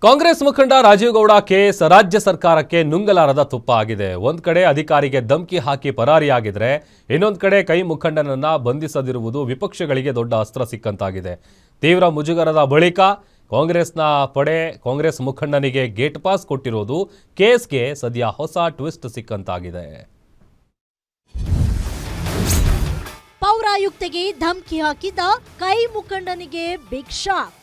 ಕಾಂಗ್ರೆಸ್ ಮುಖಂಡ ರಾಜೀವ್ ಗೌಡ ಕೇಸ್ ರಾಜ್ಯ ಸರ್ಕಾರಕ್ಕೆ ನುಂಗಲಾರದ ತುಪ್ಪ ಆಗಿದೆ. ಒಂದ್ ಕಡೆ ಅಧಿಕಾರಿಗೆ ಧಮಕಿ ಹಾಕಿ ಪರಾರಿಯಾಗಿದ್ರೆ ಇನ್ನೊಂದು ಕಡೆ ಕೈ ಮುಖಂಡನನ್ನ ಬಂಧಿಸದಿರುವುದು ವಿಪಕ್ಷಗಳಿಗೆ ದೊಡ್ಡ ಅಸ್ತ್ರ ಸಿಕ್ಕಂತಾಗಿದೆ. ತೀವ್ರ ಮುಜುಗರದ ಬಳಿಕ ಕಾಂಗ್ರೆಸ್ನ ಪಡೆ ಕಾಂಗ್ರೆಸ್ ಮುಖಂಡನಿಗೆ ಗೇಟ್ ಪಾಸ್ ಕೊಟ್ಟಿರೋದು ಕೇಸ್ಗೆ ಸದ್ಯ ಹೊಸ ಟ್ವಿಸ್ಟ್ ಸಿಕ್ಕಂತಾಗಿದೆ. ಪೌರಾಯುಕ್ತೆಗೆ ಧಮಕಿ ಹಾಕಿದ ಕೈ ಮುಖಂಡನಿಗೆ ಬಿಗ್ ಶಾಕ್.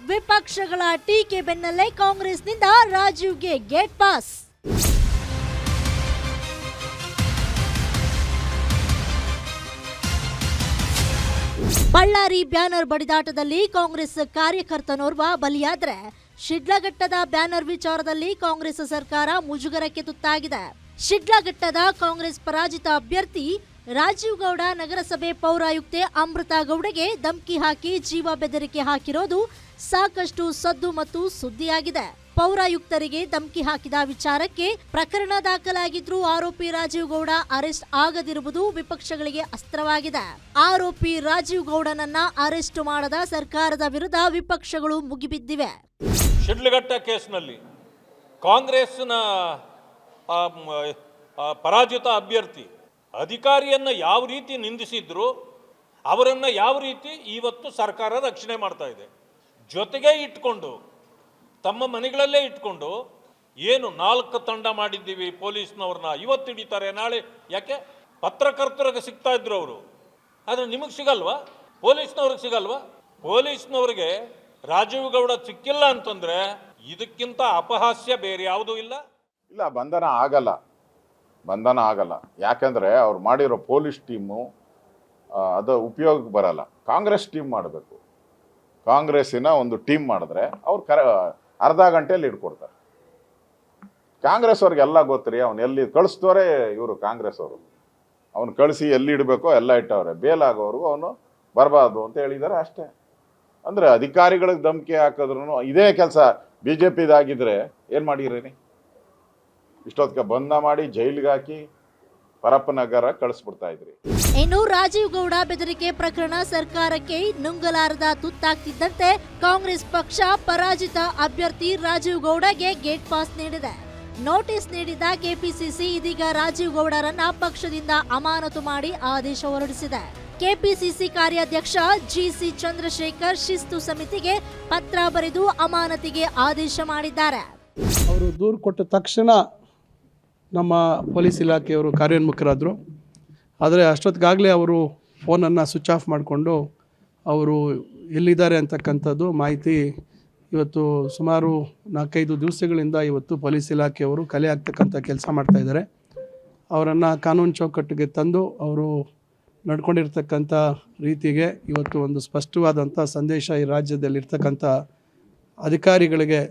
ವಿಪಕ್ಷಗಳ ಟೀಕೆ ಬೆನ್ನಲ್ಲೇ ಕಾಂಗ್ರೆಸ್ನಿಂದ ರಾಜೀವ್ಗೆ ಗೇಟ್ ಪಾಸ್. ಬಳ್ಳಾರಿ ಬ್ಯಾನರ್ ಬಡಿದಾಟದಲ್ಲಿ ಕಾಂಗ್ರೆಸ್ ಕಾರ್ಯಕರ್ತನೋರ್ವ ಬಲಿಯಾದ್ರೆ ಶಿಡ್ಲಘಟ್ಟದ ಬ್ಯಾನರ್ ವಿಚಾರದಲ್ಲಿ ಕಾಂಗ್ರೆಸ್ ಸರ್ಕಾರ ಮುಜುಗರಕ್ಕೆ ತುತ್ತಾಗಿದೆ. ಶಿಡ್ಲಘಟ್ಟದ ಕಾಂಗ್ರೆಸ್ ಪರಾಜಿತ ಅಭ್ಯರ್ಥಿ ರಾಜೀವ್ ಗೌಡ ನಗರಸಭೆ ಪೌರಾಯುಕ್ತೆ ಅಮೃತ ಗೌಡಗೆ ಧಮಕಿ ಹಾಕಿ ಜೀವ ಬೆದರಿಕೆ ಹಾಕಿರೋದು ಸಾಕಷ್ಟು ಸದ್ದು ಮತ್ತು ಸುದ್ದಿಯಾಗಿದೆ. ಪೌರಾಯುಕ್ತರಿಗೆ ಧಮಕಿ ಹಾಕಿದ ವಿಚಾರಕ್ಕೆ ಪ್ರಕರಣ ದಾಖಲಾಗಿದ್ರೂ ಆರೋಪಿ ರಾಜೀವ್ ಗೌಡ ಅರೆಸ್ಟ್ ಆಗದಿರುವುದು ವಿಪಕ್ಷಗಳಿಗೆ ಅಸ್ತ್ರವಾಗಿದೆ. ಆರೋಪಿ ರಾಜೀವ್ ಗೌಡನನ್ನ ಅರೆಸ್ಟ್ ಮಾಡದ ಸರ್ಕಾರದ ವಿರುದ್ಧ ವಿಪಕ್ಷಗಳು ಮುಗಿಬಿದ್ದಿವೆ. ಶಿಡ್ಲಘಟ್ಟ ಕೇಸ್ನಲ್ಲಿ ಕಾಂಗ್ರೆಸ್ನ ಪರಾಜಿತ ಅಭ್ಯರ್ಥಿ ಅಧಿಕಾರಿಯನ್ನ ಯಾವ ರೀತಿ ನಿಂದಿಸಿದ್ರು ಅವರನ್ನ ಯಾವ ರೀತಿ ಇವತ್ತು ಸರ್ಕಾರ ರಕ್ಷಣೆ ಮಾಡ್ತಾ ಇದೆ. ಜೊತೆಗೆ ಇಟ್ಕೊಂಡು ತಮ್ಮ ಮನೆಗಳಲ್ಲೇ ಇಟ್ಕೊಂಡು ಏನು 4 ತಂಡ ಮಾಡಿದ್ದೀವಿ ಪೊಲೀಸ್ನವ್ರನ್ನ ಇವತ್ತು ಹಿಡಿತಾರೆ ನಾಳೆ. ಯಾಕೆ ಪತ್ರಕರ್ತರಿಗೆ ಸಿಗ್ತಾ ಇದ್ರು ಅವರು, ಆದರೆ ನಿಮಗೆ ಸಿಗಲ್ವಾ? ಪೊಲೀಸ್ನವ್ರಿಗೆ ಸಿಗಲ್ವಾ? ಪೊಲೀಸ್ನವ್ರಿಗೆ ರಾಜೀವ್ ಗೌಡ ಸಿಕ್ಕಿಲ್ಲ ಅಂತಂದ್ರೆ ಇದಕ್ಕಿಂತ ಅಪಹಾಸ್ಯ ಬೇರೆ ಯಾವುದೂ ಇಲ್ಲ. ಬಂಧನ ಆಗಲ್ಲ. ಯಾಕೆಂದರೆ ಅವ್ರು ಮಾಡಿರೋ ಪೊಲೀಸ್ ಟೀಮು ಅದು ಉಪಯೋಗಕ್ಕೆ ಬರಲ್ಲ. ಕಾಂಗ್ರೆಸ್ ಟೀಮ್ ಮಾಡಬೇಕು. ಕಾಂಗ್ರೆಸ್ಸಿನ ಒಂದು ಟೀಮ್ ಮಾಡಿದ್ರೆ ಅವ್ರು ಅರ್ಧ ಗಂಟೆಯಲ್ಲಿ ಹಿಡ್ಕೊಡ್ತಾರೆ. ಕಾಂಗ್ರೆಸ್ ಅವ್ರಿಗೆಲ್ಲ ಗೊತ್ತರಿ, ಅವ್ನು ಎಲ್ಲಿ ಕಳಿಸ್ತೋರೆ ಇವರು ಕಾಂಗ್ರೆಸ್ ಅವರು. ಅವ್ನು ಕಳಿಸಿ ಎಲ್ಲಿ ಇಡಬೇಕೋ ಎಲ್ಲ ಇಟ್ಟವ್ರೆ. ಬೇಲಾಗೋವರೆಗೂ ಅವನು ಬರಬಾರ್ದು ಅಂತ ಹೇಳಿದ್ದಾರೆ ಅಷ್ಟೇ. ಅಂದರೆ ಅಧಿಕಾರಿಗಳಿಗೆ ಧಮಕಿ ಹಾಕಿದ್ರು ಇದೇ ಕೆಲಸ BJPದಾಗಿದ್ರೆ ಏನು ಮಾಡಿರೇನಿ? ಇಷ್ಟೊತ್ತಿಗೆ ಬಂಧ ಮಾಡಿ ಜೈಲಿಗೆ ಹಾಕಿ ಪರಪ್ಪನಗರ ಕಳಿಸ್ಬಿಡ್ತಾ ಇದ್ರಿ. ಇನ್ನು ರಾಜೀವ್ ಗೌಡ ಬೆದರಿಕೆ ಪ್ರಕರಣ ಸರ್ಕಾರಕ್ಕೆ ನುಂಗಲಾರದ ತುತ್ತಾಗ್ತಿದ್ದಂತೆ ಕಾಂಗ್ರೆಸ್ ಪಕ್ಷ ಪರಾಜಿತ ಅಭ್ಯರ್ಥಿ ರಾಜೀವ್ ಗೌಡಗೆ ಗೇಟ್ ಪಾಸ್ ನೀಡಿದೆ. ನೋಟಿಸ್ ನೀಡಿದ ಕೆಪಿಸಿಸಿ ಇದೀಗ ರಾಜೀವ್ ಗೌಡರನ್ನ ಪಕ್ಷದಿಂದ ಅಮಾನತು ಮಾಡಿ ಆದೇಶ ಹೊರಡಿಸಿದೆ. ಕೆಪಿಸಿಸಿ ಕಾರ್ಯಾಧ್ಯಕ್ಷ GC ಚಂದ್ರಶೇಖರ್ ಶಿಸ್ತು ಸಮಿತಿಗೆ ಪತ್ರ ಬರೆದು ಅಮಾನತಿಗೆ ಆದೇಶ ಮಾಡಿದ್ದಾರೆ. ಅವರು ದೂರು ಕೊಟ್ಟ ತಕ್ಷಣ ನಮ್ಮ ಪೊಲೀಸ್ ಇಲಾಖೆಯವರು ಕಾರ್ಯೋನ್ಮುಖರಾದರು. ಆದರೆ ಅಷ್ಟೊತ್ತಿಗಾಗಲೇ ಅವರು ಫೋನನ್ನು ಸ್ವಿಚ್ ಆಫ್ ಮಾಡಿಕೊಂಡು ಅವರು ಎಲ್ಲಿದ್ದಾರೆ ಅಂತಕ್ಕಂಥದ್ದು ಮಾಹಿತಿ ಇವತ್ತು ಸುಮಾರು 4-5 ದಿವಸಗಳಿಂದ ಇವತ್ತು ಪೊಲೀಸ್ ಇಲಾಖೆಯವರು ಕಲೆ ಆಗ್ತಕ್ಕಂಥ ಕೆಲಸ ಮಾಡ್ತಾಯಿದ್ದಾರೆ. ಅವರನ್ನು ಕಾನೂನು ಚೌಕಟ್ಟಿಗೆ ತಂದು ಅವರು ನಡ್ಕೊಂಡಿರ್ತಕ್ಕಂಥ ರೀತಿಗೆ ಇವತ್ತು ಒಂದು ಸ್ಪಷ್ಟವಾದಂಥ ಸಂದೇಶ ಈ ರಾಜ್ಯದಲ್ಲಿರ್ತಕ್ಕಂಥ ಅಧಿಕಾರಿಗಳಿಗೆ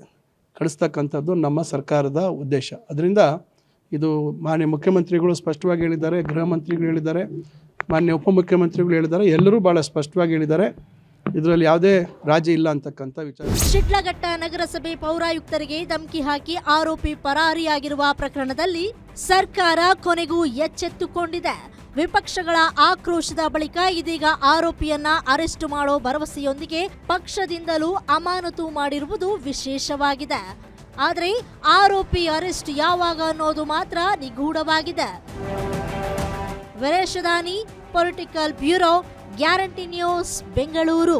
ಕಳಿಸ್ತಕ್ಕಂಥದ್ದು ನಮ್ಮ ಸರ್ಕಾರದ ಉದ್ದೇಶ. ಅದರಿಂದ ಇದು ಮಾನ್ಯ ಮುಖ್ಯಮಂತ್ರಿಗಳು ಸ್ಪಷ್ಟವಾಗಿ ಹೇಳಿದ್ದಾರೆ, ಗೃಹ ಮಂತ್ರಿಗಳು ಹೇಳಿದ್ದಾರೆ, ಮಾನ್ಯ ಉಪಮುಖ್ಯಮಂತ್ರಿಗಳು ಹೇಳಿದ್ದಾರೆ, ಎಲ್ಲರೂ ಭಾಳ ಸ್ಪಷ್ಟವಾಗಿ ಹೇಳಿದ್ದಾರೆ. ಇದರಲ್ಲಿ ಯಾವುದೇ ರಾಜಿ ಇಲ್ಲ ಅಂತಕ್ಕಂಥ ವಿಚಾರ. ಶಿಡ್ಲಘಟ್ಟ ನಗರಸಭೆ ಪೌರಾಯುಕ್ತರಿಗೆ ಧಮಕಿ ಹಾಕಿ ಆರೋಪಿ ಪರಾರಿಯಾಗಿರುವ ಪ್ರಕರಣದಲ್ಲಿ ಸರ್ಕಾರ ಕೊನೆಗೂ ಎಚ್ಚೆತ್ತುಕೊಂಡಿದೆ. ವಿಪಕ್ಷಗಳ ಆಕ್ರೋಶದ ಬಳಿಕ ಇದೀಗ ಆರೋಪಿಯನ್ನ ಅರೆಸ್ಟ್ ಮಾಡೋ ಭರವಸೆಯೊಂದಿಗೆ ಪಕ್ಷದಿಂದಲೂ ಅಮಾನತು ಮಾಡಿರುವುದು ವಿಶೇಷವಾಗಿದೆ. ಆದರೆ ಆರೋಪಿ ಅರೆಸ್ಟ್ ಯಾವಾಗ ಅನ್ನೋದು ಮಾತ್ರ ನಿಗೂಢವಾಗಿದೆ. Veeresh Dani, political bureau, guarantee news, Bengaluru.